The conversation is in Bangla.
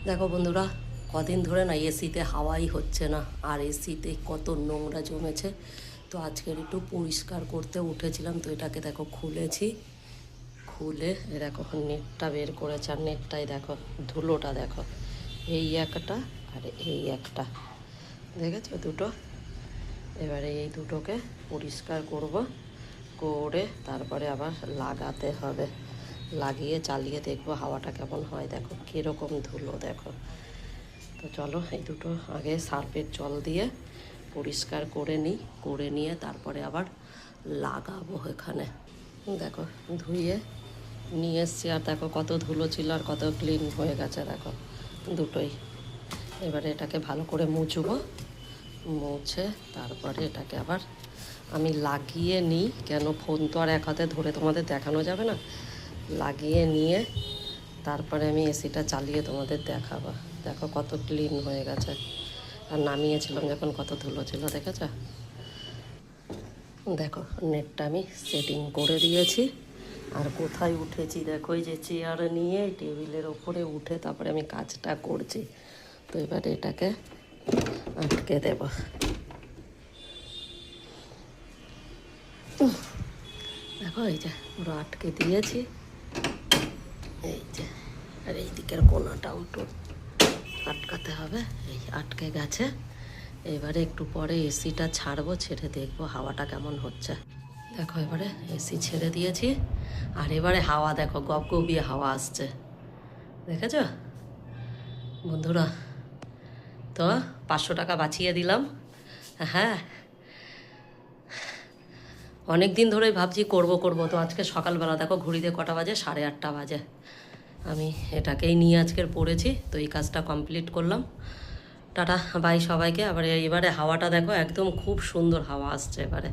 দেখো বন্ধুরা, কদিন ধরে না এসিতে হাওয়াই হচ্ছে না, আর এসিতে কত নোংরা জমেছে। তো আজকের একটু পরিষ্কার করতে উঠেছিলাম, তো এটাকে দেখো খুলেছি। খুলে এ দেখো নেটটা বের করেছে, আর নেটটাই দেখো ধুলোটা দেখো, এই একটা আর এই একটা, দেখেছো দুটো। এবারে এই দুটোকে পরিষ্কার করব, করে তারপরে আবার লাগাতে হবে। লাগিয়ে চালিয়ে দেখবো হাওয়াটা কেমন হয়। দেখো কীরকম ধুলো দেখো। তো চলো এই দুটো আগে সার্ফের জল দিয়ে পরিষ্কার করে নিই, করে নিয়ে তারপরে আবার লাগাবো এখানে। দেখো ধুয়ে নিয়ে এসছি, আর দেখো কত ধুলো ছিল আর কত ক্লিন হয়ে গেছে দেখো দুটোই। এবারে এটাকে ভালো করে মুছবো, মুছে তারপরে এটাকে আবার আমি লাগিয়ে নিই। কেন ফোন তো আর এক হাতে ধরে তোমাদের দেখানো যাবে না, লাগিয়ে নিয়ে তারপরে আমি এসিটা চালিয়ে তোমাদের দেখাবো। দেখো কত ক্লিন হয়ে গেছে, আর নামিয়েছিলাম যখন কত ধুলো ছিল দেখেছো। দেখো নেটটা আমি সেটিং করে দিয়েছি, আর কোথায় উঠেছি দেখো, এই যে চেয়ার নিয়ে টেবিলের ওপরে উঠে তারপরে আমি কাজটা করছি। তো এবারে এটাকে আটকে দেব। দেখো এই যে পুরো আটকে দিয়েছি, এই যে। আর এই দিকের কোনাটাও একটু আটকাতে হবে, এই আটকে গেছে। এবারে একটু পরে এসিটা ছাড়বো, ছেড়ে দেখবো হাওয়াটা কেমন হচ্ছে। দেখো এবারে এসি ছেড়ে দিয়েছি, আর এবারে হাওয়া দেখো গবগবিয়ে হাওয়া আসছে, দেখেছ বন্ধুরা। তো 500 টাকা বাঁচিয়ে দিলাম। হ্যাঁ, অনেক দিন ধরেই ভাবছি করব করব, তো আজকে সকালবেলা দেখো ঘড়িতে কটা বাজে, 8:30 বাজে। আমি এটাকেই নিয়ে আজকের পড়েছি, তো এই কাজটা কমপ্লিট করলাম। টাটা বাই সবাইকে। আবার এবারে হাওয়াটা দেখো একদম খুব সুন্দর হাওয়া আসছে এবারে।